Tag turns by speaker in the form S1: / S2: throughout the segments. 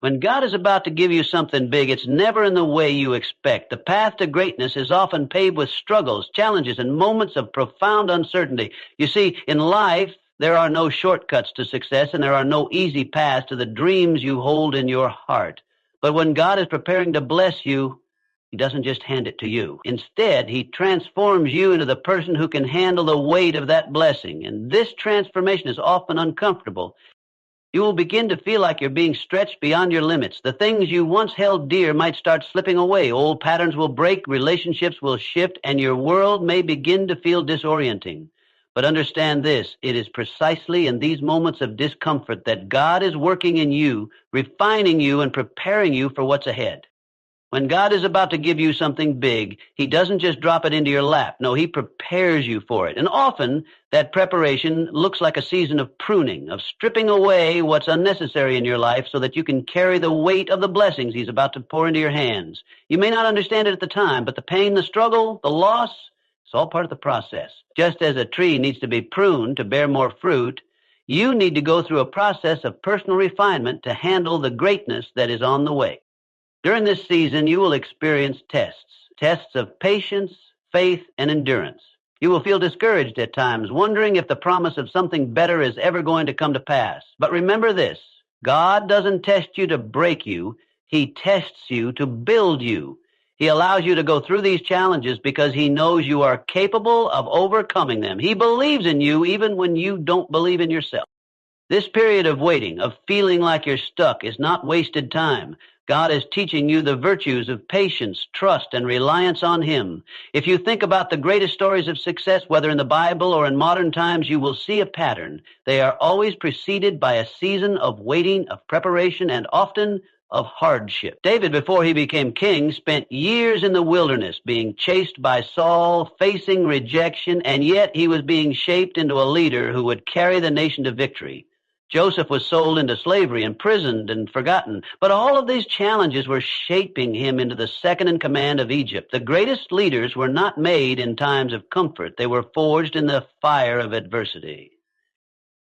S1: When God is about to give you something big, it's never in the way you expect. The path to greatness is often paved with struggles, challenges, and moments of profound uncertainty. You see, in life, there are no shortcuts to success, and there are no easy paths to the dreams you hold in your heart. But when God is preparing to bless you, He doesn't just hand it to you. Instead, He transforms you into the person who can handle the weight of that blessing. And this transformation is often uncomfortable. You will begin to feel like you're being stretched beyond your limits. The things you once held dear might start slipping away. Old patterns will break, relationships will shift, and your world may begin to feel disorienting. But understand this, it is precisely in these moments of discomfort that God is working in you, refining you, and preparing you for what's ahead. When God is about to give you something big, He doesn't just drop it into your lap. No, He prepares you for it. And often, that preparation looks like a season of pruning, of stripping away what's unnecessary in your life so that you can carry the weight of the blessings He's about to pour into your hands. You may not understand it at the time, but the pain, the struggle, the loss, it's all part of the process. Just as a tree needs to be pruned to bear more fruit, you need to go through a process of personal refinement to handle the greatness that is on the way. During this season, you will experience tests of patience, faith, and endurance. You will feel discouraged at times, wondering if the promise of something better is ever going to come to pass. But remember this, God doesn't test you to break you. He tests you to build you. He allows you to go through these challenges because He knows you are capable of overcoming them. He believes in you even when you don't believe in yourself. This period of waiting, of feeling like you're stuck, is not wasted time. God is teaching you the virtues of patience, trust, and reliance on Him. If you think about the greatest stories of success, whether in the Bible or in modern times, you will see a pattern. They are always preceded by a season of waiting, of preparation, and often of hardship. David, before he became king, spent years in the wilderness, being chased by Saul, facing rejection, and yet he was being shaped into a leader who would carry the nation to victory. Joseph was sold into slavery, imprisoned, and forgotten. But all of these challenges were shaping him into the second in command of Egypt. The greatest leaders were not made in times of comfort. They were forged in the fire of adversity.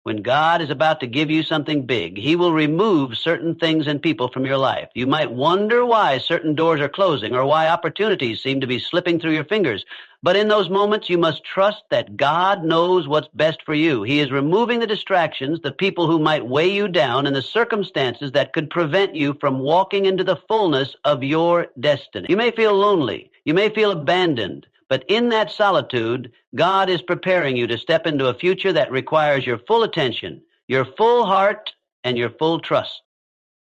S1: When God is about to give you something big, He will remove certain things and people from your life. You might wonder why certain doors are closing or why opportunities seem to be slipping through your fingers. But in those moments, you must trust that God knows what's best for you. He is removing the distractions, the people who might weigh you down, and the circumstances that could prevent you from walking into the fullness of your destiny. You may feel lonely. You may feel abandoned. But in that solitude, God is preparing you to step into a future that requires your full attention, your full heart, and your full trust.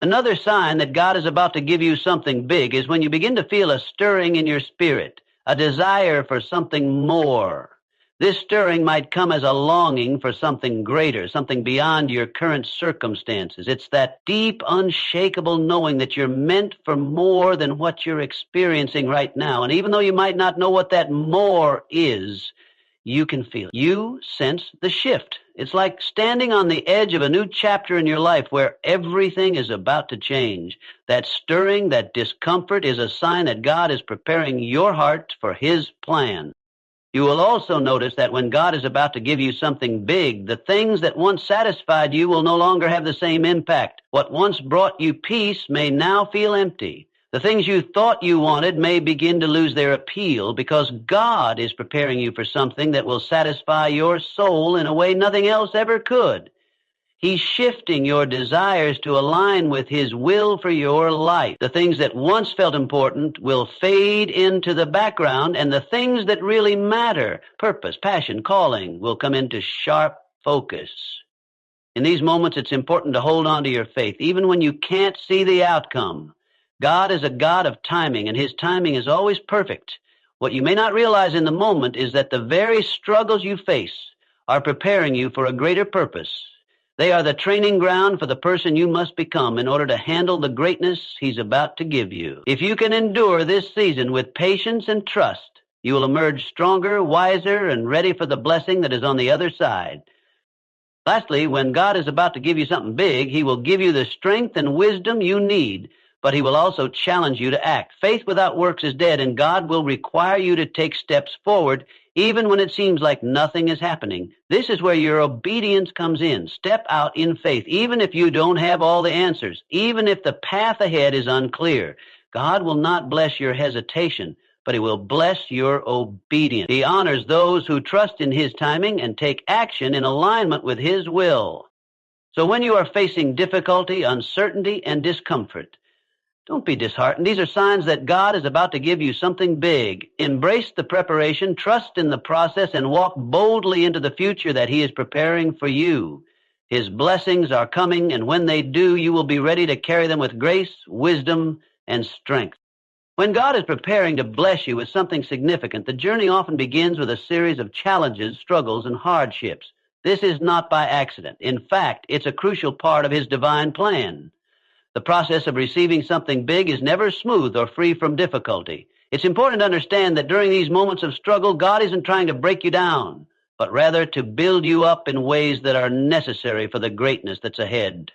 S1: Another sign that God is about to give you something big is when you begin to feel a stirring in your spirit, a desire for something more. This stirring might come as a longing for something greater, something beyond your current circumstances. It's that deep, unshakable knowing that you're meant for more than what you're experiencing right now. And even though you might not know what that more is, you can feel it. You sense the shift. It's like standing on the edge of a new chapter in your life where everything is about to change. That stirring, that discomfort is a sign that God is preparing your heart for His plan. You will also notice that when God is about to give you something big, the things that once satisfied you will no longer have the same impact. What once brought you peace may now feel empty. The things you thought you wanted may begin to lose their appeal because God is preparing you for something that will satisfy your soul in a way nothing else ever could. He's shifting your desires to align with His will for your life. The things that once felt important will fade into the background, and the things that really matter, purpose, passion, calling, will come into sharp focus. In these moments, it's important to hold on to your faith, even when you can't see the outcome. God is a God of timing, and His timing is always perfect. What you may not realize in the moment is that the very struggles you face are preparing you for a greater purpose. They are the training ground for the person you must become in order to handle the greatness He's about to give you. If you can endure this season with patience and trust, you will emerge stronger, wiser, and ready for the blessing that is on the other side. Lastly, when God is about to give you something big, He will give you the strength and wisdom you need but he will also challenge you to act. Faith without works is dead, and God will require you to take steps forward even when it seems like nothing is happening. This is where your obedience comes in. Step out in faith, even if you don't have all the answers, even if the path ahead is unclear. God will not bless your hesitation, but he will bless your obedience. He honors those who trust in his timing and take action in alignment with his will. So when you are facing difficulty, uncertainty, and discomfort, don't be disheartened. These are signs that God is about to give you something big. Embrace the preparation, trust in the process, and walk boldly into the future that he is preparing for you. His blessings are coming, and when they do, you will be ready to carry them with grace, wisdom, and strength. When God is preparing to bless you with something significant, the journey often begins with a series of challenges, struggles, and hardships. This is not by accident. In fact, it's a crucial part of his divine plan. The process of receiving something big is never smooth or free from difficulty. It's important to understand that during these moments of struggle, God isn't trying to break you down, but rather to build you up in ways that are necessary for the greatness that's ahead.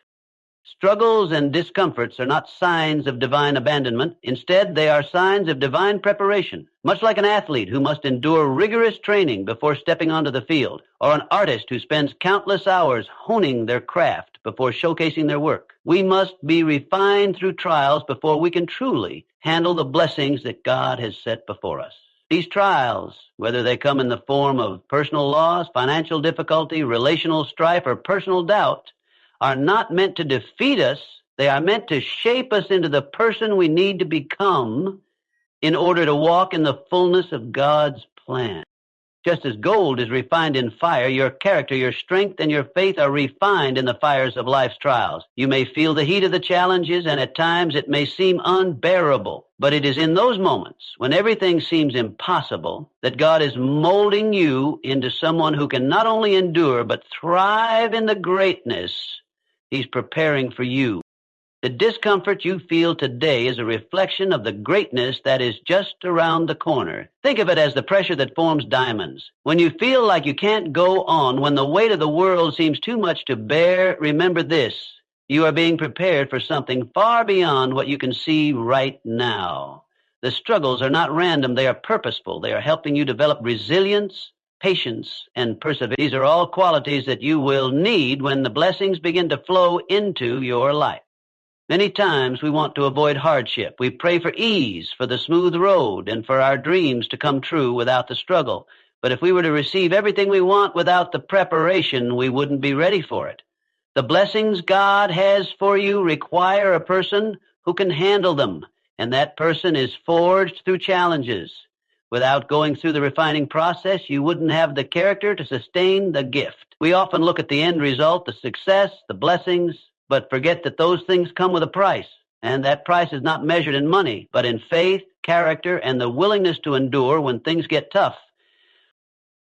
S1: Struggles and discomforts are not signs of divine abandonment. Instead, they are signs of divine preparation, much like an athlete who must endure rigorous training before stepping onto the field, or an artist who spends countless hours honing their craft before showcasing their work. We must be refined through trials before we can truly handle the blessings that God has set before us. These trials, whether they come in the form of personal loss, financial difficulty, relational strife, or personal doubt, are not meant to defeat us. They are meant to shape us into the person we need to become in order to walk in the fullness of God's plan. Just as gold is refined in fire, your character, your strength, and your faith are refined in the fires of life's trials. You may feel the heat of the challenges, and at times it may seem unbearable. But it is in those moments when everything seems impossible that God is molding you into someone who can not only endure, but thrive in the greatness he's preparing for you. The discomfort you feel today is a reflection of the greatness that is just around the corner. Think of it as the pressure that forms diamonds. When you feel like you can't go on, when the weight of the world seems too much to bear, remember this: you are being prepared for something far beyond what you can see right now. The struggles are not random, they are purposeful. They are helping you develop resilience, patience, and perseverance. These are all qualities that you will need when the blessings begin to flow into your life. Many times we want to avoid hardship. We pray for ease, for the smooth road, and for our dreams to come true without the struggle. But if we were to receive everything we want without the preparation, we wouldn't be ready for it. The blessings God has for you require a person who can handle them, and that person is forged through challenges. Without going through the refining process, you wouldn't have the character to sustain the gift. We often look at the end result, the success, the blessings, but forget that those things come with a price, and that price is not measured in money, but in faith, character, and the willingness to endure when things get tough.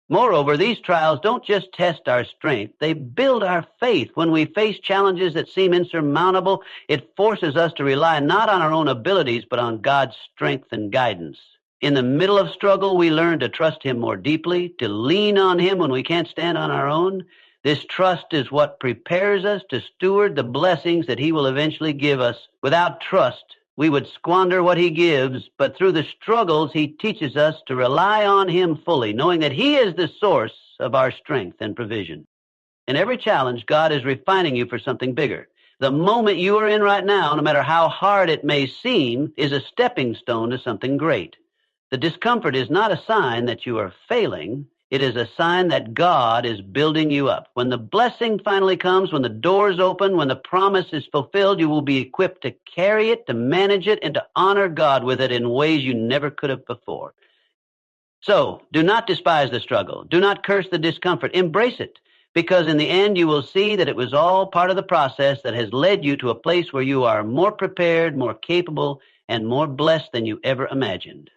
S1: Moreover, these trials don't just test our strength, they build our faith. When we face challenges that seem insurmountable, it forces us to rely not on our own abilities, but on God's strength and guidance. In the middle of struggle, we learn to trust him more deeply, to lean on him when we can't stand on our own. This trust is what prepares us to steward the blessings that he will eventually give us. Without trust, we would squander what he gives, but through the struggles, he teaches us to rely on him fully, knowing that he is the source of our strength and provision. In every challenge, God is refining you for something bigger. The moment you are in right now, no matter how hard it may seem, is a stepping stone to something great. The discomfort is not a sign that you are failing. It is a sign that God is building you up. When the blessing finally comes, when the doors open, when the promise is fulfilled, you will be equipped to carry it, to manage it, and to honor God with it in ways you never could have before. So, do not despise the struggle. Do not curse the discomfort. Embrace it, because in the end you will see that it was all part of the process that has led you to a place where you are more prepared, more capable, and more blessed than you ever imagined.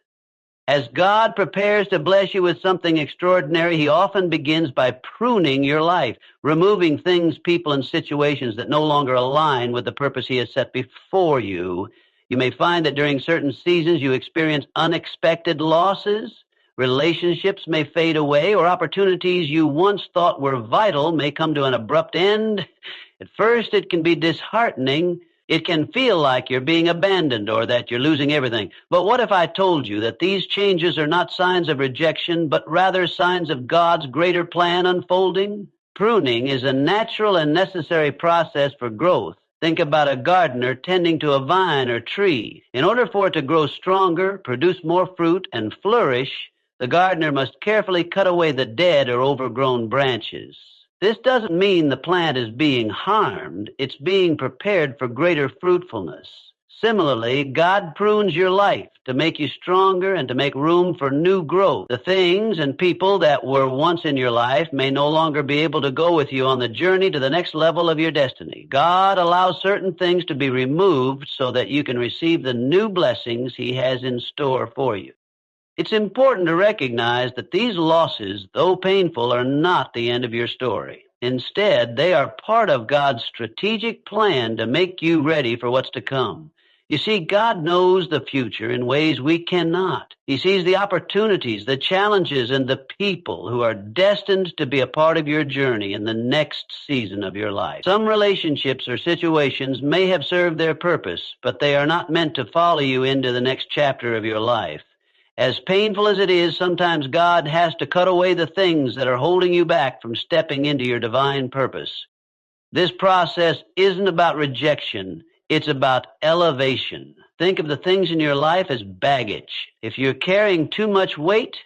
S1: As God prepares to bless you with something extraordinary, he often begins by pruning your life, removing things, people, and situations that no longer align with the purpose he has set before you. You may find that during certain seasons you experience unexpected losses, relationships may fade away, or opportunities you once thought were vital may come to an abrupt end. At first it can be disheartening, It can feel like you're being abandoned or that you're losing everything. But what if I told you that these changes are not signs of rejection, but rather signs of God's greater plan unfolding? Pruning is a natural and necessary process for growth. Think about a gardener tending to a vine or tree. In order for it to grow stronger, produce more fruit, and flourish, the gardener must carefully cut away the dead or overgrown branches. This doesn't mean the plant is being harmed. It's being prepared for greater fruitfulness. Similarly, God prunes your life to make you stronger and to make room for new growth. The things and people that were once in your life may no longer be able to go with you on the journey to the next level of your destiny. God allows certain things to be removed so that you can receive the new blessings He has in store for you. It's important to recognize that these losses, though painful, are not the end of your story. Instead, they are part of God's strategic plan to make you ready for what's to come. You see, God knows the future in ways we cannot. He sees the opportunities, the challenges, and the people who are destined to be a part of your journey in the next season of your life. Some relationships or situations may have served their purpose, but they are not meant to follow you into the next chapter of your life. As painful as it is, sometimes God has to cut away the things that are holding you back from stepping into your divine purpose. This process isn't about rejection. It's about elevation. Think of the things in your life as baggage. If you're carrying too much weight,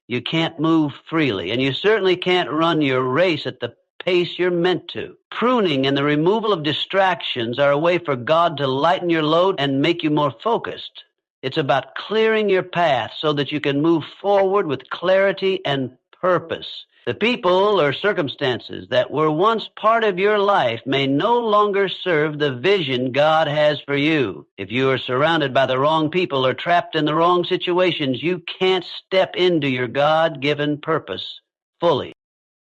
S1: you can't move freely, and you certainly can't run your race at the pace you're meant to. Pruning and the removal of distractions are a way for God to lighten your load and make you more focused. It's about clearing your path so that you can move forward with clarity and purpose. The people or circumstances that were once part of your life may no longer serve the vision God has for you. If you are surrounded by the wrong people or trapped in the wrong situations, you can't step into your God-given purpose fully.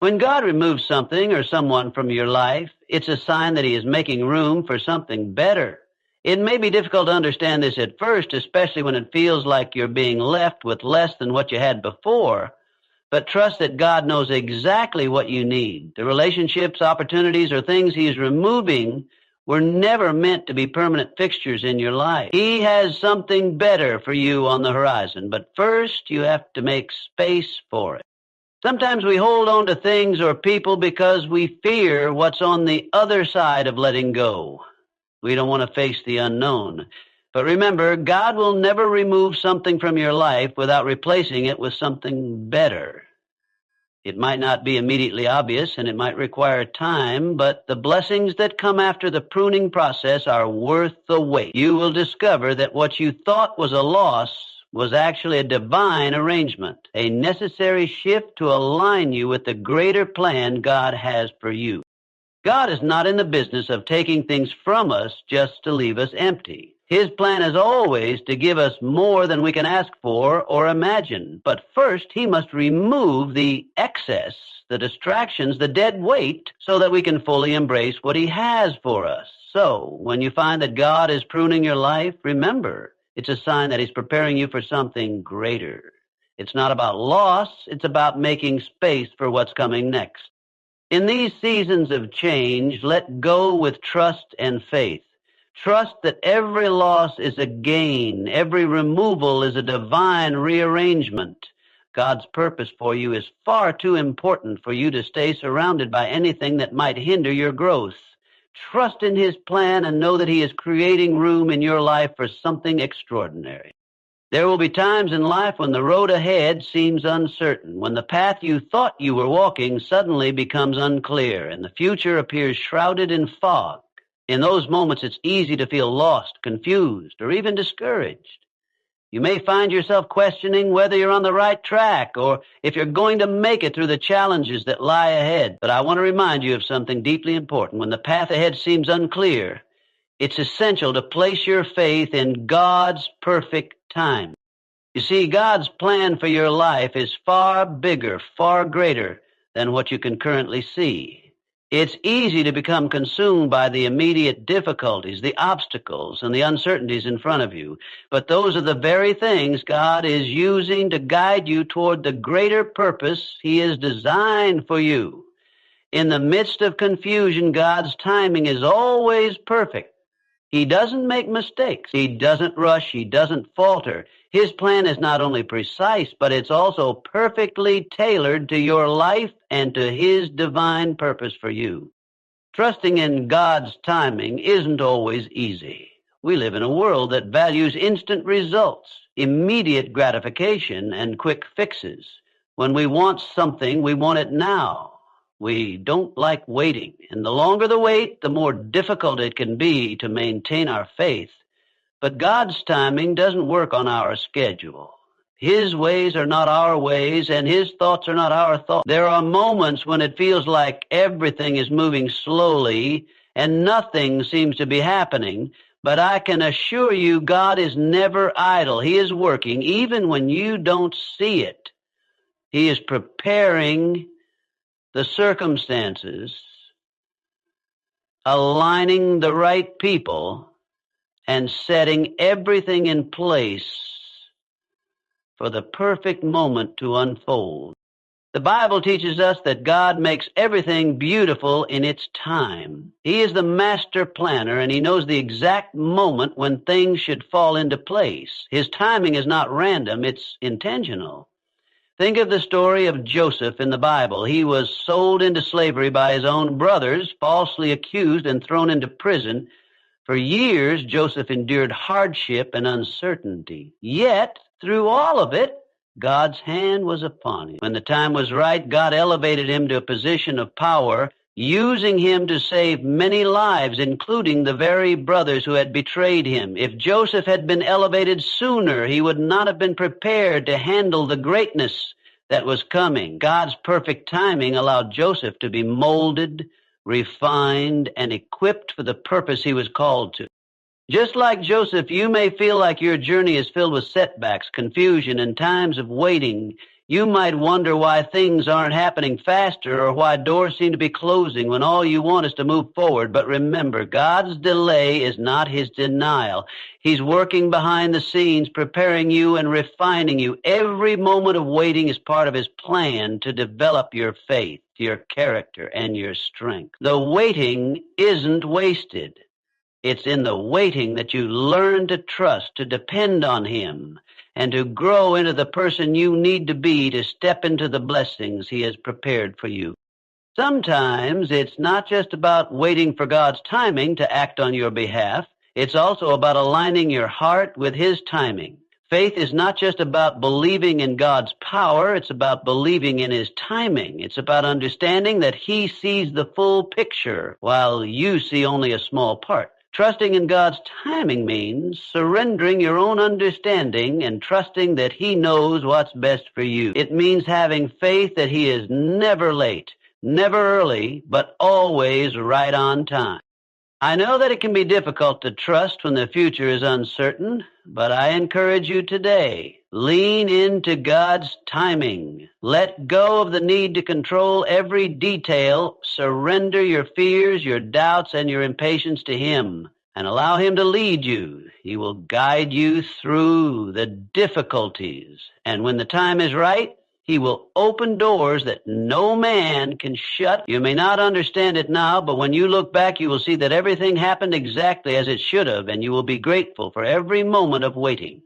S1: When God removes something or someone from your life, it's a sign that He is making room for something better. It may be difficult to understand this at first, especially when it feels like you're being left with less than what you had before. But trust that God knows exactly what you need. The relationships, opportunities, or things He's removing were never meant to be permanent fixtures in your life. He has something better for you on the horizon, but first you have to make space for it. Sometimes we hold on to things or people because we fear what's on the other side of letting go. We don't want to face the unknown. But remember, God will never remove something from your life without replacing it with something better. It might not be immediately obvious and it might require time, but the blessings that come after the pruning process are worth the wait. You will discover that what you thought was a loss was actually a divine arrangement, a necessary shift to align you with the greater plan God has for you. God is not in the business of taking things from us just to leave us empty. His plan is always to give us more than we can ask for or imagine. But first, He must remove the excess, the distractions, the dead weight, so that we can fully embrace what He has for us. So, when you find that God is pruning your life, remember, it's a sign that He's preparing you for something greater. It's not about loss, it's about making space for what's coming next. In these seasons of change, let go with trust and faith. Trust that every loss is a gain. Every removal is a divine rearrangement. God's purpose for you is far too important for you to stay surrounded by anything that might hinder your growth. Trust in His plan and know that He is creating room in your life for something extraordinary. There will be times in life when the road ahead seems uncertain, when the path you thought you were walking suddenly becomes unclear and the future appears shrouded in fog. In those moments, it's easy to feel lost, confused, or even discouraged. You may find yourself questioning whether you're on the right track or if you're going to make it through the challenges that lie ahead. But I want to remind you of something deeply important. When the path ahead seems unclear, it's essential to place your faith in God's perfect time. You see, God's plan for your life is far bigger, far greater than what you can currently see. It's easy to become consumed by the immediate difficulties, the obstacles, and the uncertainties in front of you. But those are the very things God is using to guide you toward the greater purpose He has designed for you. In the midst of confusion, God's timing is always perfect. He doesn't make mistakes. He doesn't rush. He doesn't falter. His plan is not only precise, but it's also perfectly tailored to your life and to His divine purpose for you. Trusting in God's timing isn't always easy. We live in a world that values instant results, immediate gratification, and quick fixes. When we want something, we want it now. We don't like waiting, and the longer the wait, the more difficult it can be to maintain our faith. But God's timing doesn't work on our schedule. His ways are not our ways, and His thoughts are not our thoughts. There are moments when it feels like everything is moving slowly and nothing seems to be happening, but I can assure you God is never idle. He is working even when you don't see it. He is preparing the circumstances, aligning the right people, and setting everything in place for the perfect moment to unfold. The Bible teaches us that God makes everything beautiful in its time. He is the master planner, and He knows the exact moment when things should fall into place. His timing is not random, it's intentional. Think of the story of Joseph in the Bible. He was sold into slavery by his own brothers, falsely accused and thrown into prison. For years, Joseph endured hardship and uncertainty. Yet, through all of it, God's hand was upon him. When the time was right, God elevated him to a position of power, using him to save many lives, including the very brothers who had betrayed him. If Joseph had been elevated sooner, he would not have been prepared to handle the greatness that was coming. God's perfect timing allowed Joseph to be molded, refined, and equipped for the purpose he was called to. Just like Joseph, you may feel like your journey is filled with setbacks, confusion, and times of waiting. You might wonder why things aren't happening faster or why doors seem to be closing when all you want is to move forward. But remember, God's delay is not His denial. He's working behind the scenes, preparing you and refining you. Every moment of waiting is part of His plan to develop your faith, your character, and your strength. The waiting isn't wasted. It's in the waiting that you learn to trust, to depend on Him, and to grow into the person you need to be to step into the blessings He has prepared for you. Sometimes it's not just about waiting for God's timing to act on your behalf. It's also about aligning your heart with His timing. Faith is not just about believing in God's power. It's about believing in His timing. It's about understanding that He sees the full picture while you see only a small part. Trusting in God's timing means surrendering your own understanding and trusting that He knows what's best for you. It means having faith that He is never late, never early, but always right on time. I know that it can be difficult to trust when the future is uncertain, but I encourage you today, lean into God's timing. Let go of the need to control every detail. Surrender your fears, your doubts, and your impatience to Him, and allow Him to lead you. He will guide you through the difficulties, and when the time is right, He will open doors that no man can shut. You may not understand it now, but when you look back, you will see that everything happened exactly as it should have, and you will be grateful for every moment of waiting.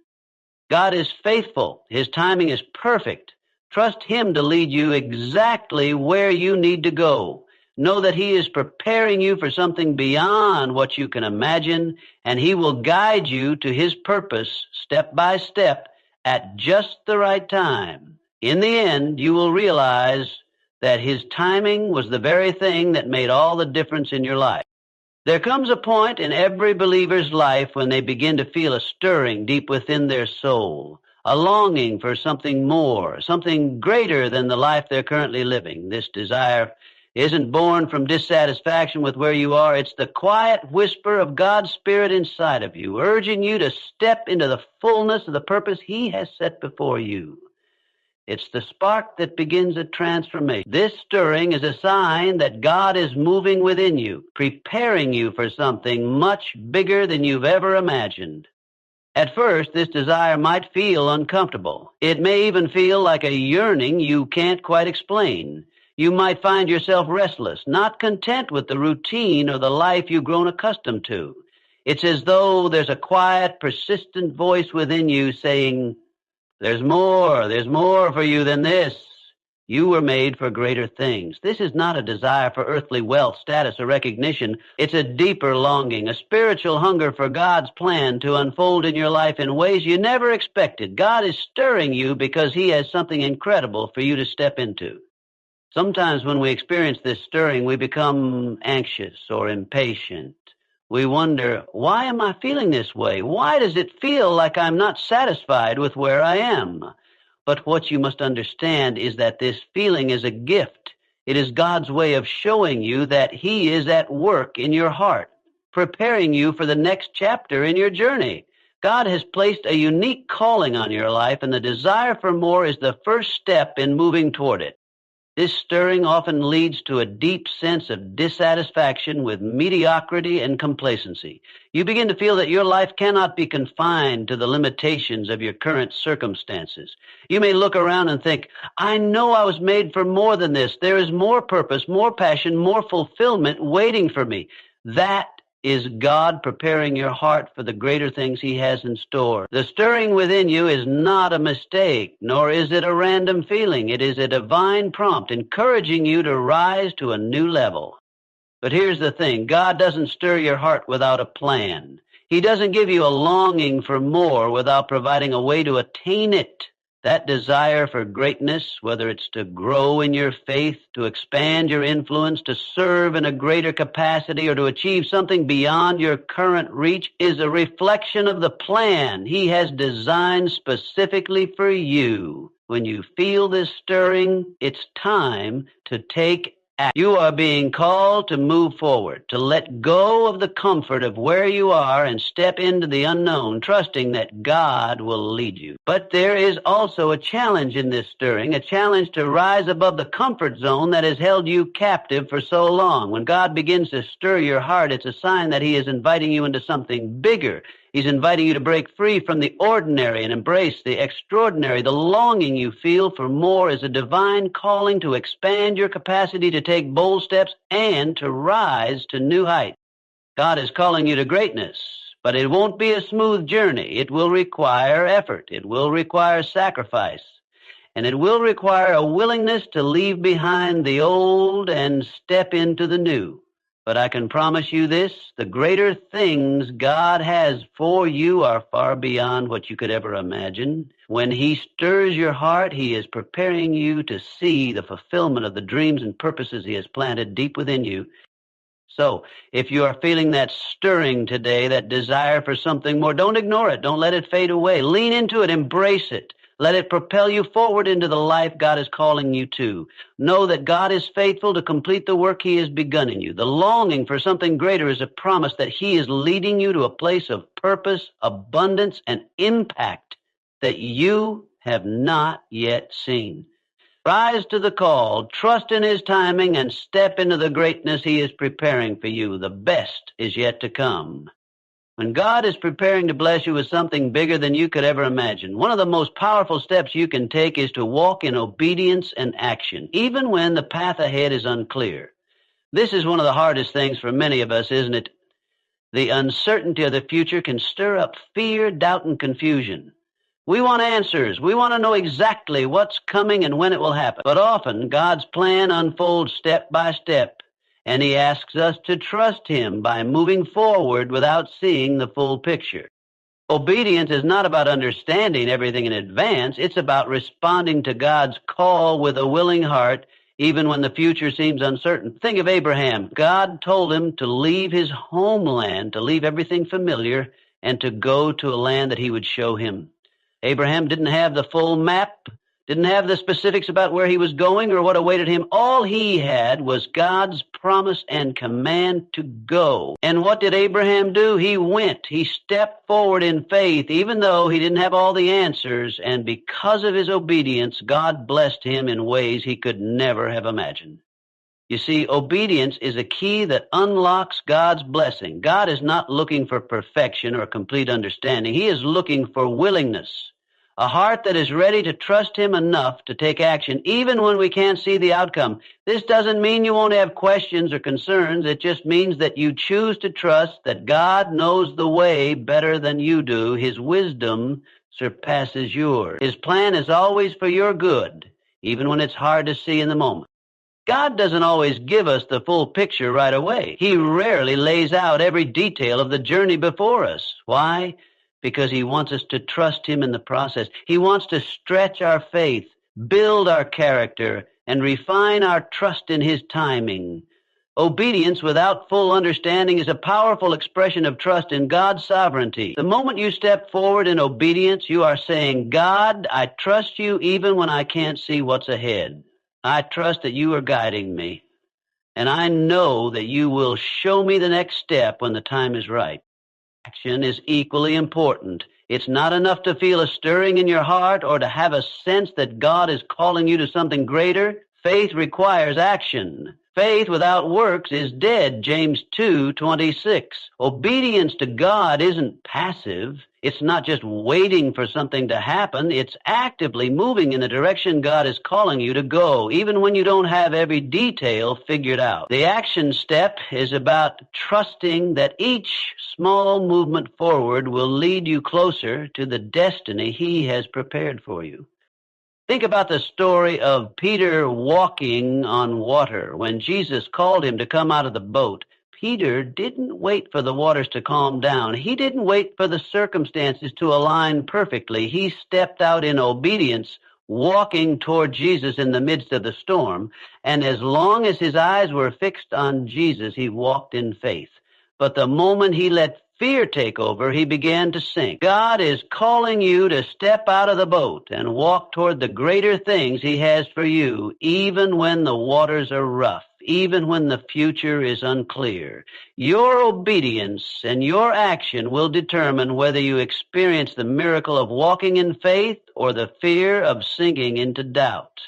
S1: God is faithful. His timing is perfect. Trust Him to lead you exactly where you need to go. Know that He is preparing you for something beyond what you can imagine, and He will guide you to His purpose step by step at just the right time. In the end, you will realize that His timing was the very thing that made all the difference in your life. There comes a point in every believer's life when they begin to feel a stirring deep within their soul, a longing for something more, something greater than the life they're currently living. This desire isn't born from dissatisfaction with where you are. It's the quiet whisper of God's Spirit inside of you, urging you to step into the fullness of the purpose He has set before you. It's the spark that begins a transformation. This stirring is a sign that God is moving within you, preparing you for something much bigger than you've ever imagined. At first, this desire might feel uncomfortable. It may even feel like a yearning you can't quite explain. You might find yourself restless, not content with the routine or the life you've grown accustomed to. It's as though there's a quiet, persistent voice within you saying, there's more for you than this. You were made for greater things. This is not a desire for earthly wealth, status, or recognition. It's a deeper longing, a spiritual hunger for God's plan to unfold in your life in ways you never expected. God is stirring you because He has something incredible for you to step into. Sometimes when we experience this stirring, we become anxious or impatient. We wonder, why am I feeling this way? Why does it feel like I'm not satisfied with where I am? But what you must understand is that this feeling is a gift. It is God's way of showing you that He is at work in your heart, preparing you for the next chapter in your journey. God has placed a unique calling on your life, and the desire for more is the first step in moving toward it. This stirring often leads to a deep sense of dissatisfaction with mediocrity and complacency. You begin to feel that your life cannot be confined to the limitations of your current circumstances. You may look around and think, I know I was made for more than this. There is more purpose, more passion, more fulfillment waiting for me. That is God preparing your heart for the greater things He has in store. The stirring within you is not a mistake, nor is it a random feeling. It is a divine prompt encouraging you to rise to a new level. But here's the thing. God doesn't stir your heart without a plan. He doesn't give you a longing for more without providing a way to attain it. That desire for greatness, whether it's to grow in your faith, to expand your influence, to serve in a greater capacity, or to achieve something beyond your current reach, is a reflection of the plan He has designed specifically for you. When you feel this stirring, it's time to take action. You are being called to move forward, to let go of the comfort of where you are and step into the unknown, trusting that God will lead you. But there is also a challenge in this stirring, a challenge to rise above the comfort zone that has held you captive for so long. When God begins to stir your heart, it's a sign that He is inviting you into something bigger. He's inviting you to break free from the ordinary and embrace the extraordinary. The longing you feel for more is a divine calling to expand your capacity to take bold steps and to rise to new heights. God is calling you to greatness, but it won't be a smooth journey. It will require effort. It will require sacrifice. And it will require a willingness to leave behind the old and step into the new. But I can promise you this, the greater things God has for you are far beyond what you could ever imagine. When He stirs your heart, He is preparing you to see the fulfillment of the dreams and purposes He has planted deep within you. So, if you are feeling that stirring today, that desire for something more, don't ignore it. Don't let it fade away. Lean into it. Embrace it. Let it propel you forward into the life God is calling you to. Know that God is faithful to complete the work He has begun in you. The longing for something greater is a promise that He is leading you to a place of purpose, abundance, and impact that you have not yet seen. Rise to the call, trust in His timing, and step into the greatness He is preparing for you. The best is yet to come. When God is preparing to bless you with something bigger than you could ever imagine, one of the most powerful steps you can take is to walk in obedience and action, even when the path ahead is unclear. This is one of the hardest things for many of us, isn't it? The uncertainty of the future can stir up fear, doubt, and confusion. We want answers. We want to know exactly what's coming and when it will happen. But often, God's plan unfolds step by step. And He asks us to trust Him by moving forward without seeing the full picture. Obedience is not about understanding everything in advance. It's about responding to God's call with a willing heart, even when the future seems uncertain. Think of Abraham. God told him to leave his homeland, to leave everything familiar, and to go to a land that He would show him. Abraham didn't have the full map, didn't have the specifics about where he was going or what awaited him. All he had was God's promise and command to go. And what did Abraham do? He went. He stepped forward in faith, even though he didn't have all the answers. And because of his obedience, God blessed him in ways he could never have imagined. You see, obedience is a key that unlocks God's blessing. God is not looking for perfection or complete understanding. He is looking for willingness. A heart that is ready to trust Him enough to take action, even when we can't see the outcome. This doesn't mean you won't have questions or concerns. It just means that you choose to trust that God knows the way better than you do. His wisdom surpasses yours. His plan is always for your good, even when it's hard to see in the moment. God doesn't always give us the full picture right away. He rarely lays out every detail of the journey before us. Why? Because He wants us to trust Him in the process. He wants to stretch our faith, build our character, and refine our trust in His timing. Obedience without full understanding is a powerful expression of trust in God's sovereignty. The moment you step forward in obedience, you are saying, God, I trust You even when I can't see what's ahead. I trust that You are guiding me, and I know that You will show me the next step when the time is right. Action is equally important. It's not enough to feel a stirring in your heart or to have a sense that God is calling you to something greater. Faith requires action. Faith without works is dead, James 2:26. Obedience to God isn't passive. It's not just waiting for something to happen. It's actively moving in the direction God is calling you to go, even when you don't have every detail figured out. The action step is about trusting that each small movement forward will lead you closer to the destiny He has prepared for you. Think about the story of Peter walking on water. When Jesus called him to come out of the boat, Peter didn't wait for the waters to calm down. He didn't wait for the circumstances to align perfectly. He stepped out in obedience, walking toward Jesus in the midst of the storm. And as long as his eyes were fixed on Jesus, he walked in faith. But the moment he let fear take over, he began to sink. God is calling you to step out of the boat and walk toward the greater things He has for you, even when the waters are rough, even when the future is unclear. Your obedience and your action will determine whether you experience the miracle of walking in faith or the fear of sinking into doubt.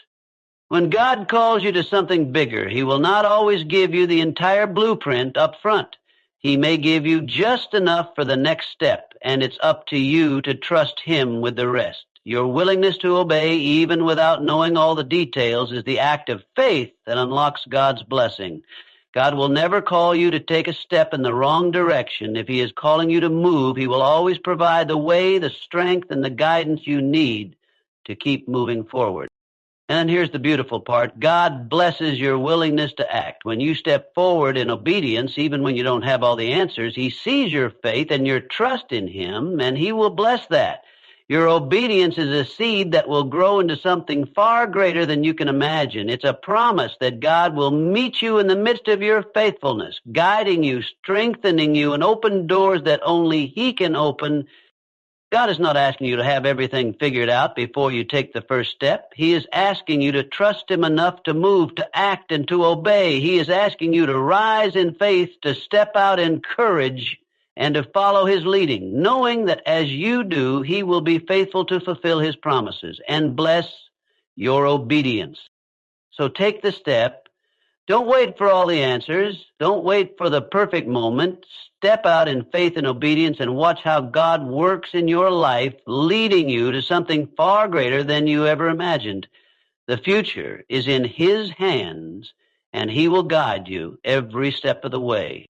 S1: When God calls you to something bigger, He will not always give you the entire blueprint up front. He may give you just enough for the next step, and it's up to you to trust Him with the rest. Your willingness to obey, even without knowing all the details, is the act of faith that unlocks God's blessing. God will never call you to take a step in the wrong direction. If He is calling you to move, He will always provide the way, the strength, and the guidance you need to keep moving forward. And here's the beautiful part. God blesses your willingness to act. When you step forward in obedience, even when you don't have all the answers, He sees your faith and your trust in Him, and He will bless that. Your obedience is a seed that will grow into something far greater than you can imagine. It's a promise that God will meet you in the midst of your faithfulness, guiding you, strengthening you, and open doors that only He can open. God is not asking you to have everything figured out before you take the first step. He is asking you to trust Him enough to move, to act, and to obey. He is asking you to rise in faith, to step out in courage, and to follow His leading, knowing that as you do, He will be faithful to fulfill His promises and bless your obedience. So take the step. Don't wait for all the answers. Don't wait for the perfect moment. Step out in faith and obedience and watch how God works in your life, leading you to something far greater than you ever imagined. The future is in His hands, and He will guide you every step of the way.